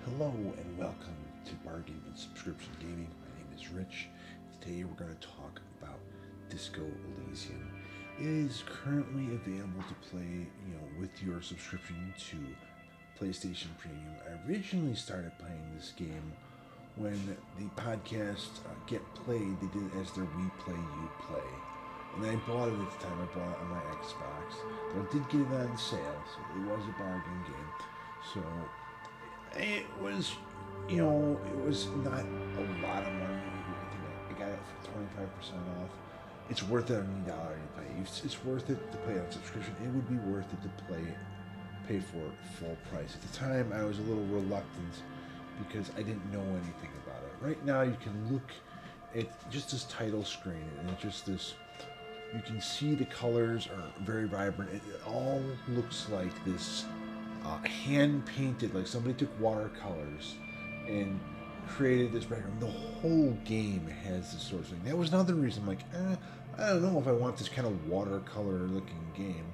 Hello and welcome to Bargain and Subscription Gaming. My name is Rich. Today we're going to talk about Disco Elysium. It is currently available to play, with your subscription to PlayStation Premium. I originally started playing this game when the podcast Get Played. They did it as their We Play You Play, and I bought it at the time. I bought it on my Xbox. But I did get it on sale, so it was a bargain game. So it was, it was not a lot of money. I think I got it for 25% off. It's worth it on $1 to pay. It's worth it to play on subscription. It would be worth it to pay for it full price. At the time, I was a little reluctant because I didn't know anything about it. Right now, you can look at just this title screen, and it's just this. You can see the colors are very vibrant. It all looks like this hand painted, like somebody took watercolors and created this background. The whole game has this sort of thing. That was another reason, I don't know if I want this kind of watercolor looking game.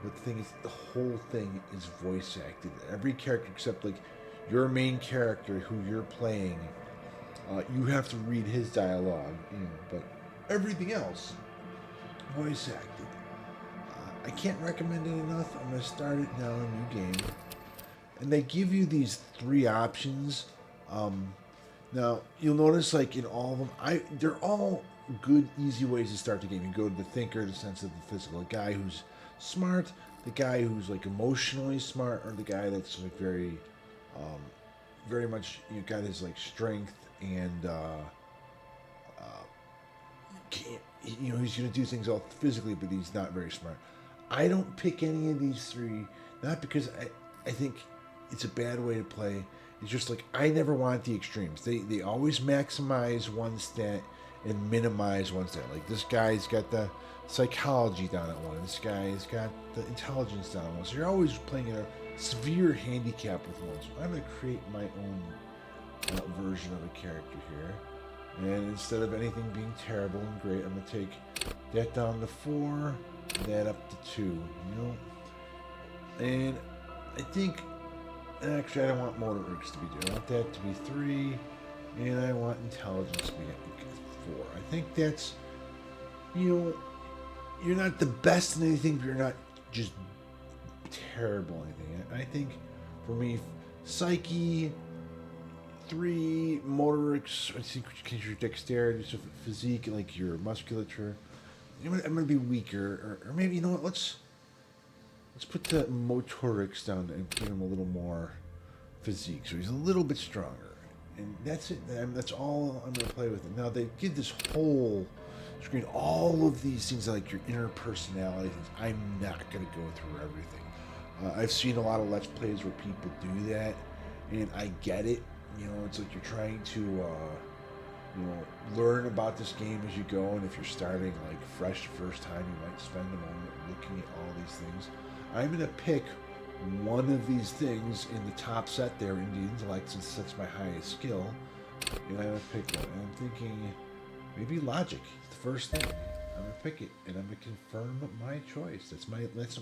But the thing is, the whole thing is voice acted. Every character except like your main character who you're playing, you have to read his dialogue, but everything else, voice acted. I can't recommend it enough. I'm going to start it now, a new game. And they give you these three options. Now, you'll notice, like, in all of them, they're all good, easy ways to start the game. You go to the thinker, the sensitive, the physical. The guy who's smart, the guy who's, like, emotionally smart, or the guy that's, like, very much, got his, like, strength and, he's going to do things all physically, but he's not very smart. I don't pick any of these three, not because I think it's a bad way to play. It's just like I never want the extremes. They always maximize one stat and minimize one stat. Like this guy's got the psychology down at one. This guy's got the intelligence down at one. So you're always playing at a severe handicap with one. So I'm going to create my own version of a character here. And instead of anything being terrible and great, I'm going to take that down to 4. That up to 2, and I think actually I don't want motor works to be 2. I want that to be 3, and I want intelligence to be 4. I think that's you're not the best in anything, but you're not just terrible at anything. I think for me, psyche 3, motorics, I think your dexterity, so physique, like your musculature. I'm gonna be weaker, or maybe what? Let's put the motorics down and give him a little more physique, so he's a little bit stronger, and that's it. That's all I'm gonna play with it. Now they give this whole screen, all of these things like your inner personality things. I'm not gonna go through everything. I've seen a lot of Let's Plays where people do that, and I get it. It's like you're trying to. Learn about this game as you go, and if you're starting like fresh first time, you might spend a moment looking at all these things. I'm going to pick one of these things in the top set there in the intellect, since that's my highest skill, and I'm going to pick one. And I'm thinking maybe logic, the first thing. I'm going to pick it, and I'm going to confirm my choice. That's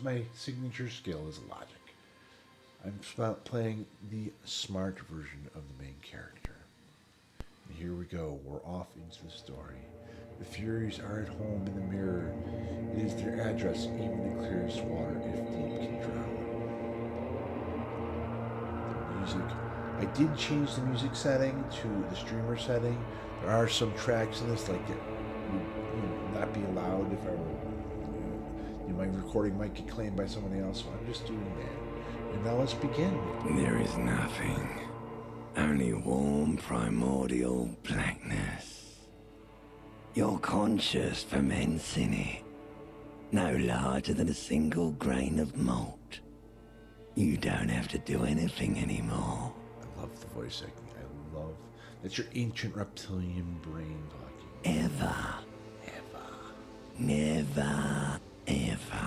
my signature skill is logic. I'm playing the smart version of the main character. Here we go. We're off into the story. The Furies are at home in the mirror. It is their address, even the clearest water, if deep, can drown. The music. I did change the music setting to the streamer setting. There are some tracks in this like that would not be allowed if I were. My recording might get claimed by somebody else, so I'm just doing that. And now let's begin. There is nothing. Only warm primordial blackness. Your conscious ferments in it, no larger than a single grain of malt. You don't have to do anything anymore. I love the voice acting. I love that's your ancient reptilian brain talking. Ever. Never, ever.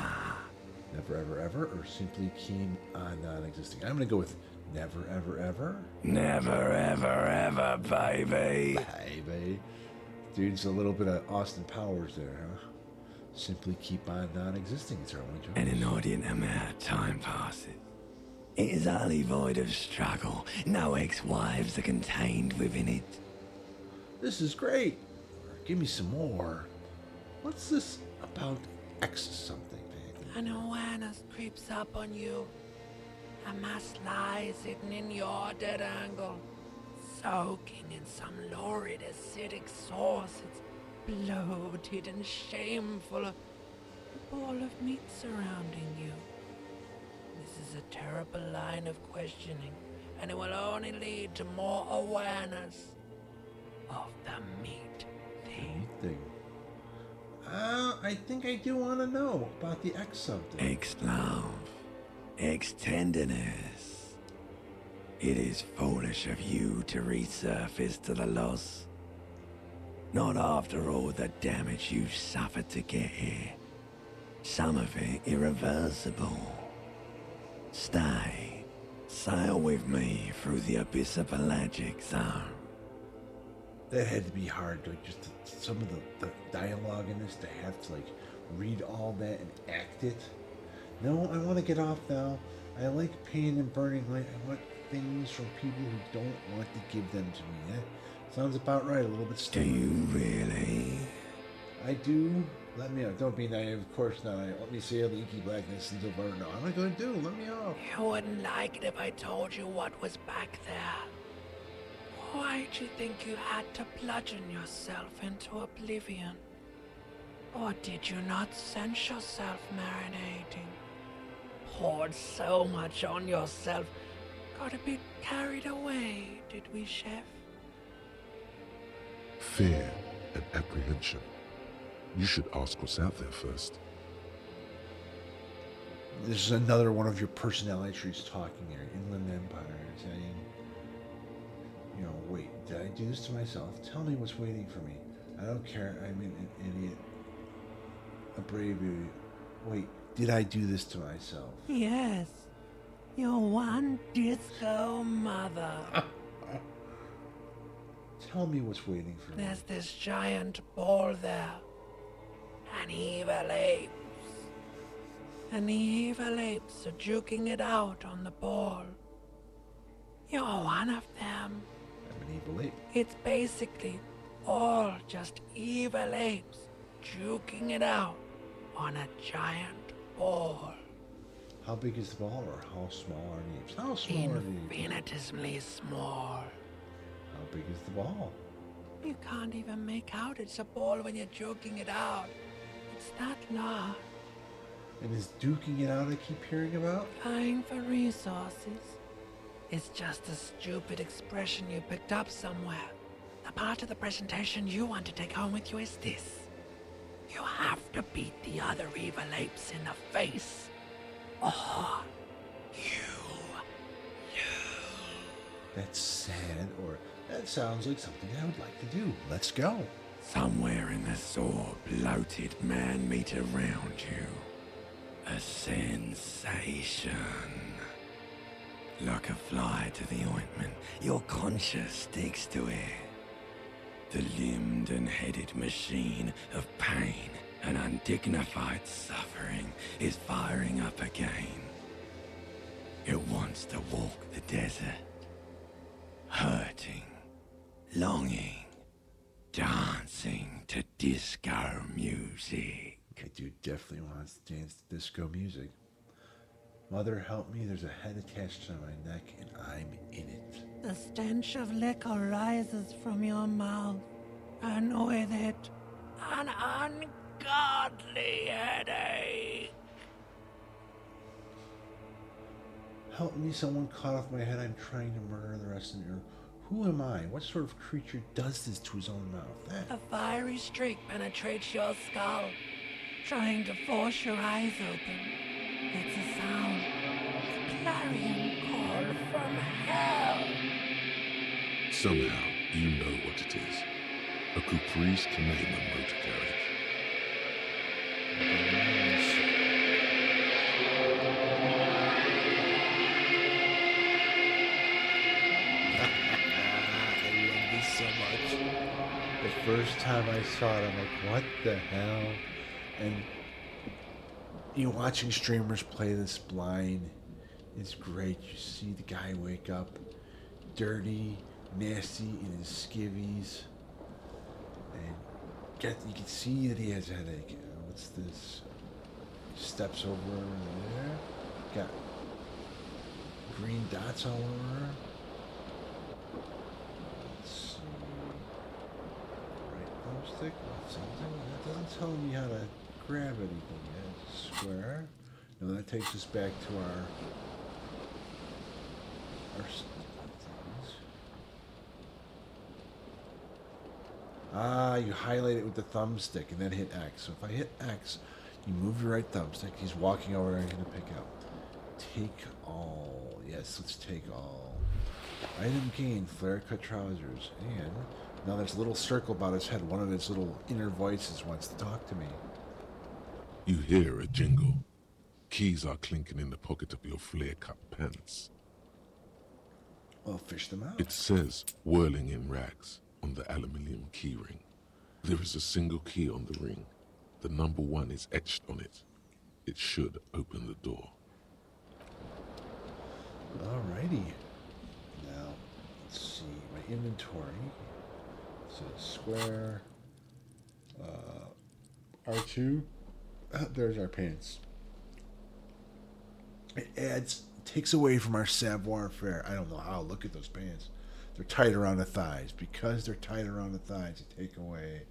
Never, ever, ever, or simply keen on non-existing. I'm going to go with never, ever, ever. Never, ever, ever, baby. Baby. Dude's a little bit of Austin Powers there, huh? Simply keep on non-existing. It's our only choice. And an inordinate amount of time passes. It is only void of struggle. No ex-wives are contained within it. This is great. Give me some more. What's this about X something, man? An awareness creeps up on you. A mass lies hidden in your dead angle, soaking in some lurid acidic sauce. It's bloated and shameful. A ball of meat surrounding you. This is a terrible line of questioning, and it will only lead to more awareness of the meat thing. Anything. I think I do want to know about the X something. Ex-love. Ex-tenderness. It is foolish of you to resurface to the loss. Not after all the damage you suffered to get here. Some of it irreversible. Stay. Sail with me through the abyss of pelagic zone. That had to be hard, like just some of the dialogue in this, to have to like read all that and act it. No, I want to get off now. I like pain and burning light. I want things from people who don't want to give them to me. That sounds about right, a little bit Do stupid. you really? I do. Let me off. Don't be naive, of course not. Let me sail the inky blackness into the No, I'm not going to do. Let me off. You wouldn't like it if I told you what was back there. Why'd you think you had to bludgeon yourself into oblivion? Or did you not sense yourself marinating? Poured so much on yourself. Got a bit carried away, did we, Chef? Fear and apprehension. You should ask what's out there first. This is another one of your personality traits talking here. Inland Empire saying, you know, wait, did I do this to myself? Tell me what's waiting for me. I don't care. I'm an idiot. A brave idiot. Wait, did I do this to myself? Yes. Your one disco mother. Tell me what's waiting for me. There's this giant ball there. And evil apes. And the evil apes are juking it out on the ball. You're one of them. I'm an evil ape. It's basically all just evil apes juking it out on a giant ball. How big is the ball, or how small are the apes? How small are the apes? Infinitesimally small. How big is the ball? You can't even make out it's a ball when you're joking it out. It's that large. And is duking it out I keep hearing about? Vying for resources. It's just a stupid expression you picked up somewhere. The part of the presentation you want to take home with you is this. You have to beat the other evil apes in the face. Or you lose. That's sad, or that sounds like something I would like to do. Let's go. Somewhere in the sore, bloated man-meat around you. A sensation. Like a fly to the ointment, your conscience sticks to it. The limbed and headed machine of pain and undignified suffering is firing up again. It wants to walk the desert. Hurting, longing, dancing to disco music. I do definitely want to dance to disco music. Mother, help me. There's a head attached to my neck, and I'm in it. The stench of liquor rises from your mouth, and with it, an ungodly headache. Help me. Someone cut off my head. I'm trying to murder the rest of the earth. Who am I? What sort of creature does this to his own mouth? A fiery streak penetrates your skull, trying to force your eyes open. It's a sound, a clarion call from hell. Somehow, you know what it is. A caprice to name a motor carriage. I love this so much. The first time I saw it, I'm like, what the hell? And you know, watching streamers play this blind, is great. You see the guy wake up dirty, nasty in his skivvies, and you can see that he has a headache. What's this? Steps over there. Got green dots all over. Let's see. Right thumbstick. Something that doesn't tell me how to grab anything yet. Square. No, that takes us back to our things. Ah, you highlight it with the thumbstick and then hit X. So if I hit X, you move your right thumbstick. He's walking over there and going to pick out. Take all. Yes, let's take all. Item gained, flare cut trousers. And now there's a little circle about his head. One of his little inner voices wants to talk to me. You hear a jingle. Keys are clinking in the pocket of your flare-cut pants. Well, fish them out. It says, whirling in rags, on the aluminium key ring. There is a single key on the ring. The number 1 is etched on it. It should open the door. Alrighty. Now, let's see. My inventory. So square. R2. There's our pants. It takes away from our savoir-faire. I don't know how. Look at those pants. They're tight around the thighs. Because they're tight around the thighs, they take away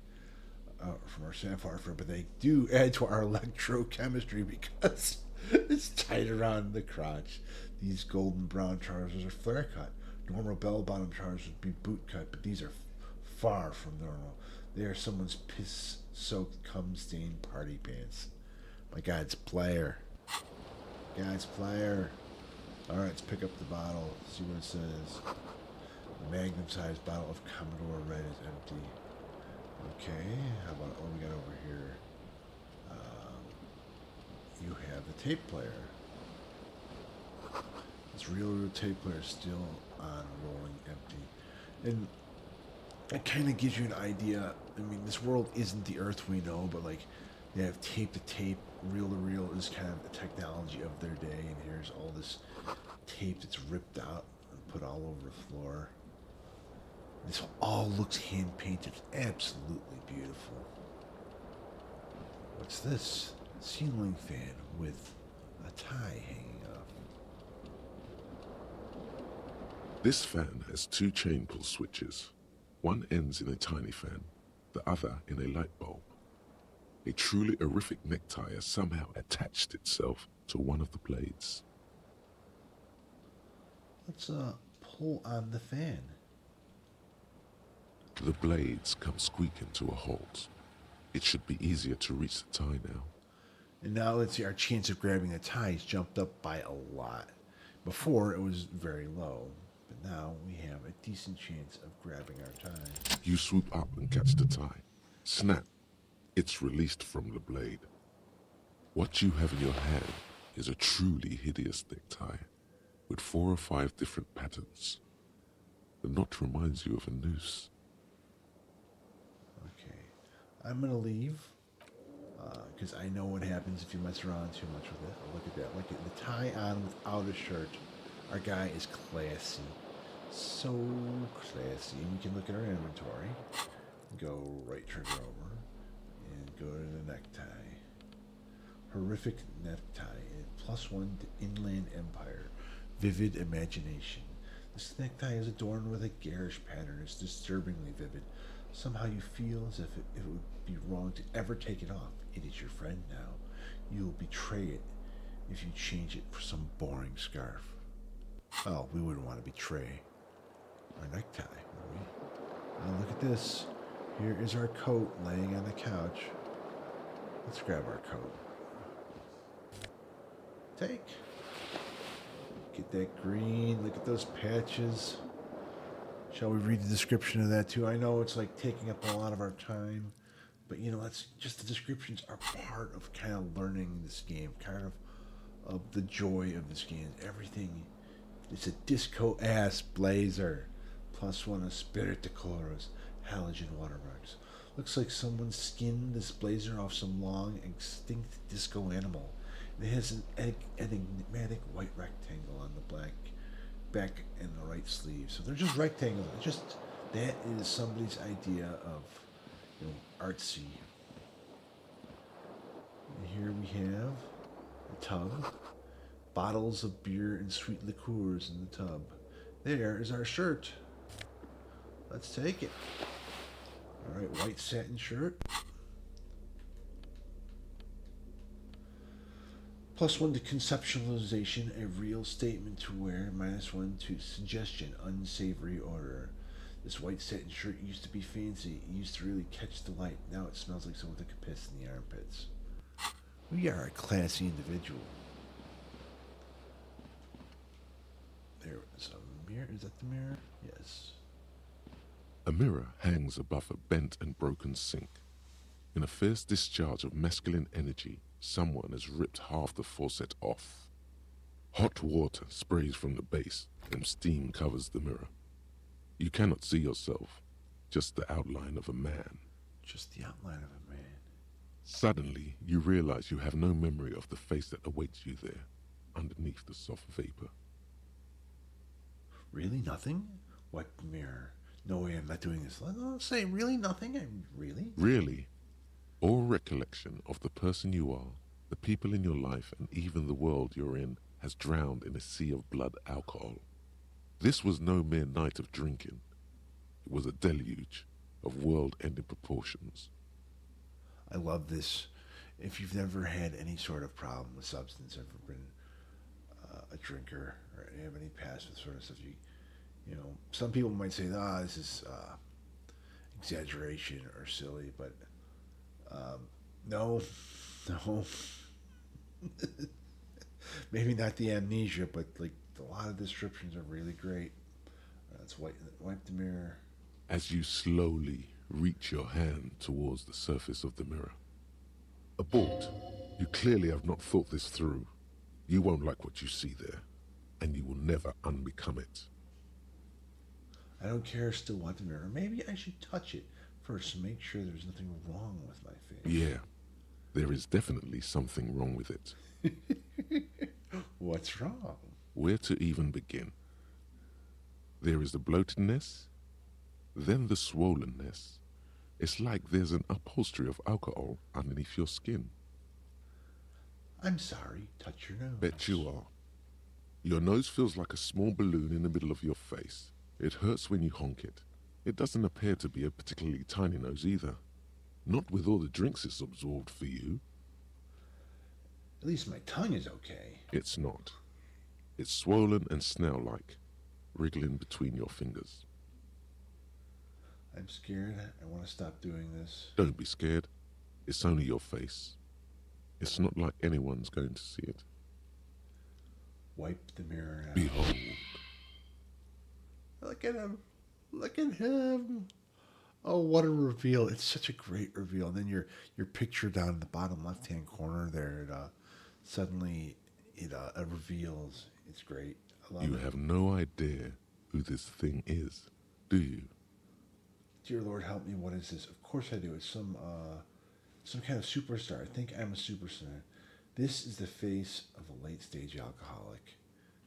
from our savoir-faire. But they do add to our electrochemistry because it's tight around the crotch. These golden brown trousers are flare cut. Normal bell-bottom trousers would be boot cut, but these are far from normal. They are someone's piss-soaked, cum-stained party pants. My God, it's player. Guys, player. Alright, let's pick up the bottle. See what it says. The magnum-sized bottle of Commodore Red is empty. Okay, how about what we got over here? You have the tape player. This real tape player is still on, rolling empty. And it kind of gives you an idea. I mean, this world isn't the Earth we know, but like they have tape to tape, reel to reel is kind of the technology of their day. And here's all this tape that's ripped out and put all over the floor. This all looks hand painted, absolutely beautiful. What's this? Ceiling fan with a tie hanging up. This fan has 2 chain pull switches. One ends in a tiny fan, the other in a light bulb. A truly horrific necktie has somehow attached itself to one of the blades. Let's pull on the fan. The blades come squeaking to a halt. It should be easier to reach the tie now. And now let's see, our chance of grabbing the tie has jumped up by a lot. Before it was very low, but now we have a decent chance of grabbing our tie. You swoop up and catch the tie. Snap. It's released from the blade. What you have in your hand is a truly hideous necktie with 4 or 5 different patterns. The knot reminds you of a noose. Okay, I'm gonna leave because I know what happens if you mess around too much with it. Look at that, look at the tie on without a shirt. Our guy is classy, so classy. And we can look at our inventory, go right trigger over, and go to the necktie. Horrific necktie, +1 to Inland Empire, vivid imagination. This necktie is adorned with a garish pattern. It's disturbingly vivid. Somehow you feel as if it would be wrong to ever take it off. It is your friend now. You will betray it if you change it for some boring scarf. Oh, we wouldn't want to betray our necktie, would we? Now look at this. Here is our coat laying on the couch. Let's grab our coat. Take. Get that green. Look at those patches. Shall we read the description of that too? I know it's like taking up a lot of our time, but you know, that's just the descriptions are part of kind of learning this game, kind of the joy of this game. Everything. It's a disco ass blazer, +1 of Spirit Decoros, halogen watermarks. Looks like someone skinned this blazer off some long extinct disco animal It has an enigmatic white rectangle on the black back and the right sleeve. So they're just rectangles. Just that is somebody's idea of, artsy. And here we have a tub, bottles of beer and sweet liqueurs in the tub. There is our shirt. Let's take it. All right, white satin shirt. +1 to conceptualization, a real statement to wear. -1 to suggestion, unsavory odor. This white satin shirt used to be fancy. It used to really catch the light. Now it smells like someone took a piss in the armpits. We are a classy individual. There is a mirror. Is that the mirror? Yes. A mirror hangs above a bent and broken sink. In a fierce discharge of masculine energy, someone has ripped half the faucet off. Hot water sprays from the base, and steam covers the mirror. You cannot see yourself, just the outline of a man. Just the outline of a man. Suddenly, you realize you have no memory of the face that awaits you there, underneath the soft vapor. Really nothing? Wipe the mirror. No way, I'm not doing this. I'll say really nothing. Really? Really, all recollection of the person you are, the people in your life, and even the world you're in has drowned in a sea of blood alcohol. This was no mere night of drinking. It was a deluge of world-ending proportions. I love this. If you've never had any sort of problem with substance, ever been a drinker, or have any past with sort of stuff, some people might say, this is exaggeration or silly, but no. Maybe not the amnesia, but like a lot of descriptions are really great. Let's wipe the mirror. As you slowly reach your hand towards the surface of the mirror. Abort. You clearly have not thought this through. You won't like what you see there, and you will never unbecome it. I don't care, still want the mirror. Maybe I should touch it first to make sure there's nothing wrong with my face. Yeah, there is definitely something wrong with it. What's wrong? Where to even begin? There is the bloatedness, then the swollenness. It's like there's an upholstery of alcohol underneath your skin. I'm sorry, touch your nose. Bet you are. Your nose feels like a small balloon in the middle of your face. It hurts when you honk it. It doesn't appear to be a particularly tiny nose either. Not with all the drinks it's absorbed for you. At least my tongue is okay. It's not. It's swollen and snail-like, wriggling between your fingers. I'm scared. I want to stop doing this. Don't be scared. It's only your face. It's not like anyone's going to see it. Wipe the mirror out. Behold. Look at him. Look at him. Oh, what a reveal. It's such a great reveal. And then your picture down in the bottom left-hand corner there, suddenly it reveals. It's great. I love You it. have no idea who this thing is, do you? Dear Lord, help me. What is this? Of course I do. It's some kind of superstar. I think I'm a superstar. This is the face of a late-stage alcoholic.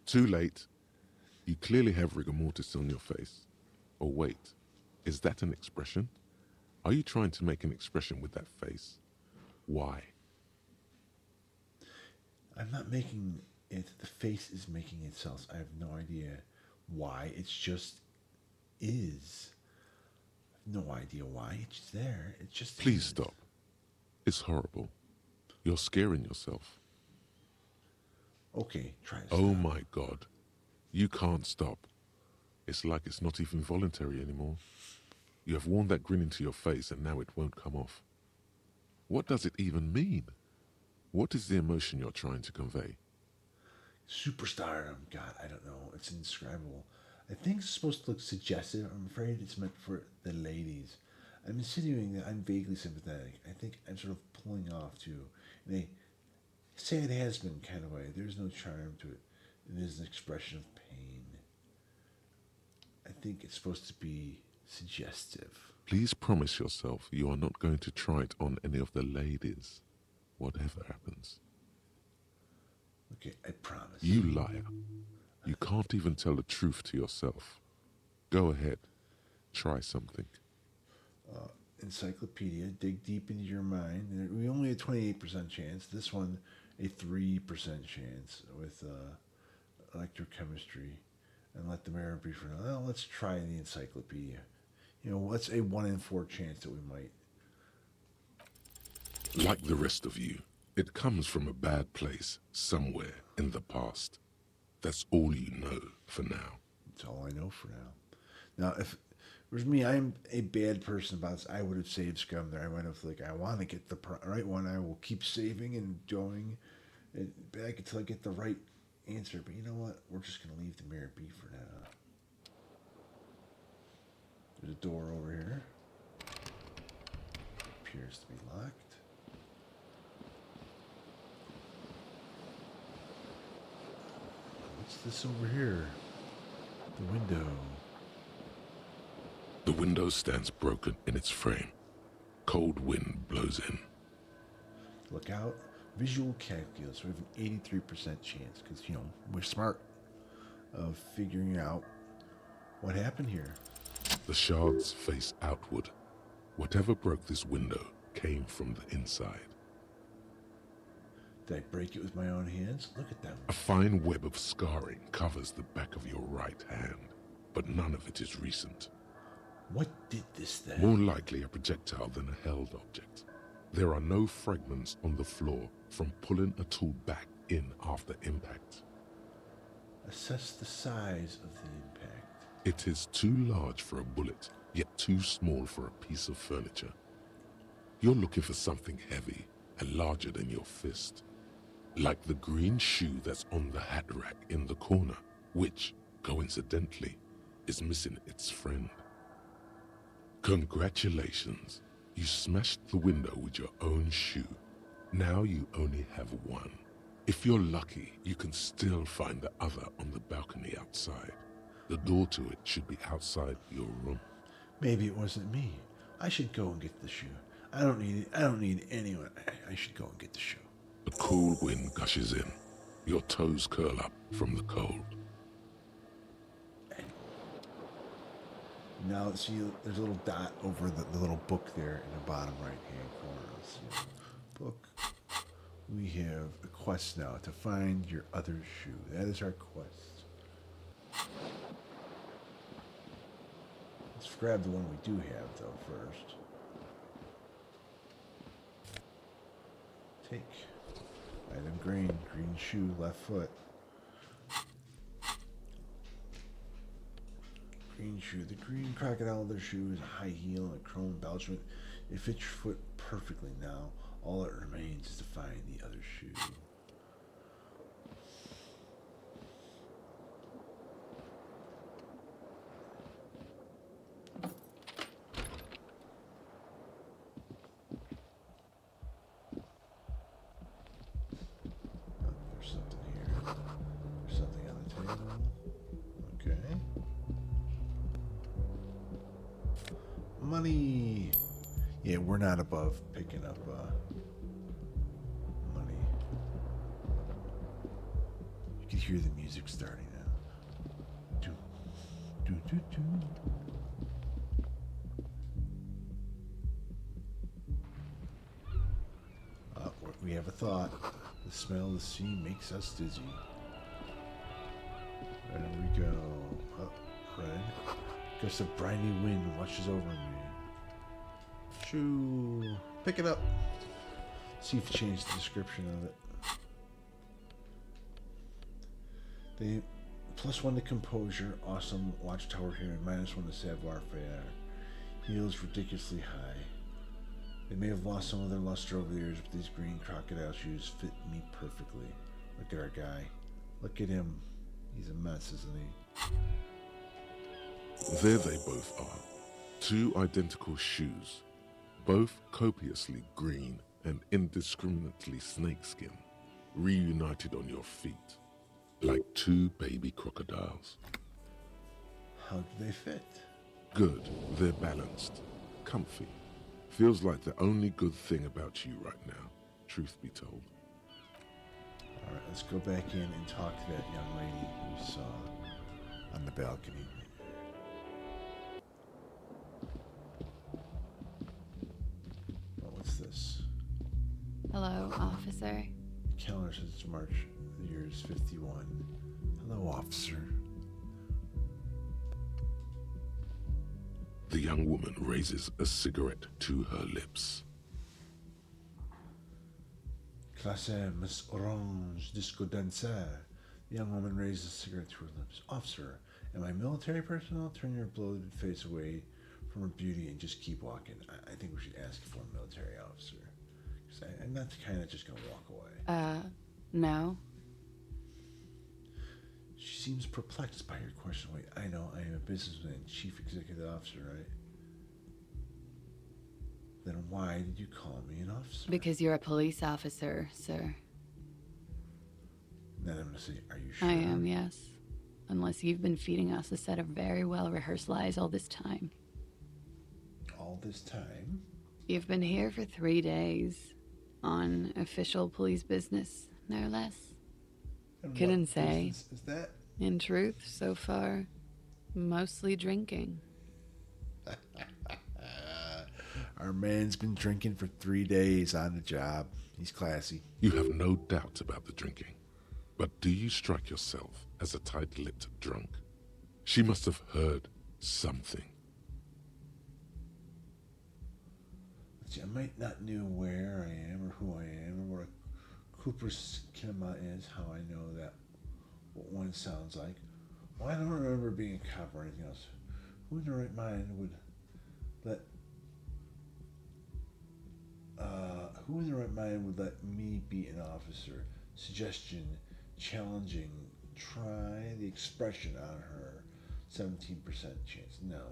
Too late. You clearly have rigor mortis on your face. Or wait, is that an expression? Are you trying to make an expression with that face? Why? I'm not making it. The face is making itself. I have no idea why. It's just is. I have no idea why. It's there. It's just. Please is. stop. It's horrible. You're scaring yourself. Okay, try to Oh stop. my God. You can't stop. It's like it's not even voluntary anymore. You have worn that grin into your face and now it won't come off. What does it even mean? What is the emotion you're trying to convey? Superstardom. God, I don't know. It's indescribable. I think it's supposed to look suggestive. I'm afraid it's meant for the ladies. I'm insinuating that I'm vaguely sympathetic. I think I'm sort of pulling off too, in a sad has-been kind of way. There's no charm to it. It is an expression of pain. I think it's supposed to be suggestive. Please promise yourself you are not going to try it on any of the ladies, whatever happens. Okay, I promise. You liar. You can't even tell the truth to yourself. Go ahead. Try something. Encyclopedia, dig deep into your mind. And we only had 28% chance. This one, a 3% chance with electrochemistry. And let the mirror be for now. Well, let's try the encyclopedia. You know, what's a 1 in 4 chance that we might? Like the rest of you, it comes from a bad place somewhere in the past. That's all you know for now. That's all I know for now. Now, if it was me, I'm a bad person about this. I would have saved Scum there. I would have, like, I want to get the right one. I will keep saving and going back until I get the right answer. But you know what? We're just going to leave the mirror be for now. There's a door over here. Appears to be locked. What's this over here? The window. The window stands broken in its frame. Cold wind blows in. Look out. Visual calculus. We have an 83% chance because, you know, we're smart of figuring out what happened here. The shards face outward. Whatever broke this window came from the inside. Did I break it with my own hands? Look at them. A fine web of scarring covers the back of your right hand, but none of it is recent. What did this then? More likely a projectile than a held object. There are no fragments on the floor from pulling a tool back in after impact. Assess the size of the impact. It is too large for a bullet, yet too small for a piece of furniture. You're looking for something heavy and larger than your fist. Like the green shoe that's on the hat rack in the corner, which, coincidentally, is missing its friend. Congratulations, you smashed the window with your own shoe. Now you only have one. If you're lucky, you can still find the other on the balcony outside. The door to it should be outside your room. Maybe it wasn't me. I should go and get the shoe. I don't need anyone. I should go and get the shoe. The cool wind gushes in. Your toes curl up from the cold. Now, see, there's a little dot over the little book there in the bottom right-hand corner. Let's see. Book. We have a quest now to find your other shoe. That is our quest. Let's grab the one we do have, though, first. Take. Item green. Green shoe, left foot. Green shoe. The green crocodile leather shoe is a high heel and a chrome embellishment. It fits your foot perfectly now. All that remains is to find the other shoe. Oh, there's something here. There's something on the table. Okay. Money. Yeah, we're not above picking up money. You can hear the music starting now. Do, do, do, do. We have a thought. The smell of the sea makes us dizzy. There we go. Oh, red. Gust of briny wind washes over me. Shoo. Pick it up. See if you change the description of it. They +1 to composure, awesome watchtower here, and -1 to savoir faire. Heels ridiculously high. They may have lost some of their luster over the years, but these green crocodile shoes fit me perfectly. Look at our guy. Look at him. He's a mess, isn't he? There they both are. Two identical shoes, both copiously green and indiscriminately snakeskin, reunited on your feet, like two baby crocodiles. How do they fit? Good, they're balanced, comfy. Feels like the only good thing about you right now, truth be told. All right, let's go back in and talk to that young lady we saw on the balcony. Oh, what's this? Hello, officer. Calendar says it's March. The year is 51. Hello, officer. The young woman raises a cigarette to her lips. Classe Miss Orange Disco Dancer. The young woman raises a cigarette to her lips. Officer, am I military personnel? Turn your bloated face away from her beauty and just keep walking. I think we should ask for a military officer. Because I'm not the kind that's just going to walk away. No. She seems perplexed by your question. Wait, I know I am a businessman and chief executive officer, right? Then why did you call me an officer? Because you're a police officer, sir. Then I'm going to say, are you sure? I am, yes. Unless you've been feeding us a set of very well-rehearsed lies all this time. All this time? You've been here for 3 days. On official police business, no less. And Couldn't what say. business is that? In truth, so far, mostly drinking. Our man's been drinking for 3 days on the job. He's classy. You have no doubt about the drinking. But do you strike yourself as a tight-lipped drunk? She must have heard something. See, I might not know where I am or who I am or what a Cooper's kinema is, how I know that what one sounds like. Well, I don't remember being a cop or anything else. Who in their right mind would let me be an officer? Suggestion, challenging, try the expression on her. 17% chance. No.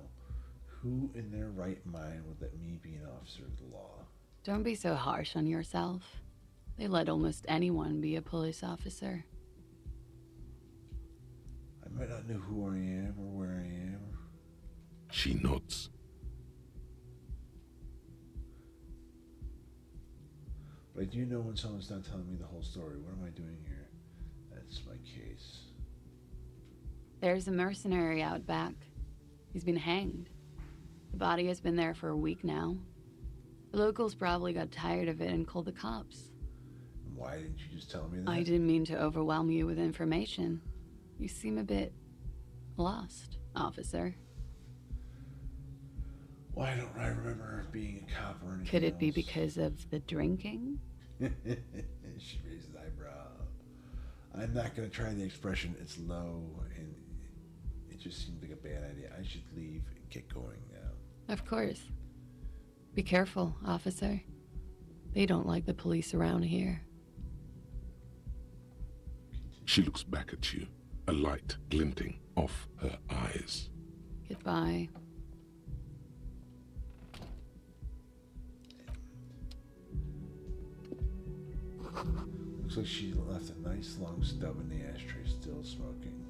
Who in their right mind would let me be an officer of the law? Don't be so harsh on yourself. They let almost anyone be a police officer. I might not know who I am or where I am. She nods. But I do know when someone's not telling me the whole story. What am I doing here? That's my case. There's a mercenary out back. He's been hanged. The body has been there for a week now. The locals probably got tired of it and called the cops. Why didn't you just tell me that? I didn't mean to overwhelm you with information. You seem a bit lost, officer. Why don't I remember being a cop or anything Could it be else? because of the drinking? She raised an eyebrow. I'm not going to try the expression, it's low, and it just seemed like a bad idea. I should leave and get going now. Of course. Be careful, officer. They don't like the police around here. She looks back at you, a light glinting off her eyes. Goodbye. Looks like she left a nice long stub in the ashtray, still smoking.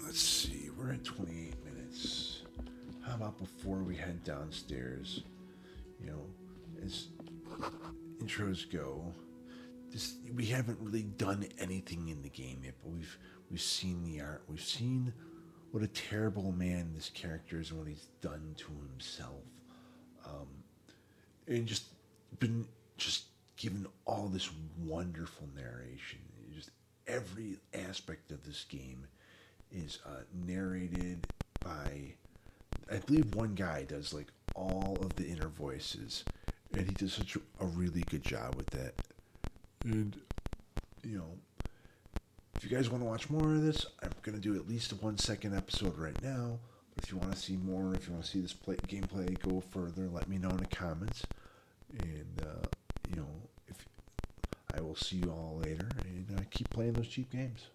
Let's see, we're at 28 minutes. How about before we head downstairs, you know, as intros go, we haven't really done anything in the game yet, but we've seen the art, we've seen what a terrible man this character is and what he's done to himself. And just been given all this wonderful narration. Just every aspect of this game is narrated by, I believe one guy does like all of the inner voices, and he does such a really good job with that. And you know, if you guys want to watch more of this, I'm gonna do at least a 1 second episode right now. But if you want to see more, if you want to see this gameplay go further, let me know in the comments. And you know, if I will see you all later, and keep playing those cheap games.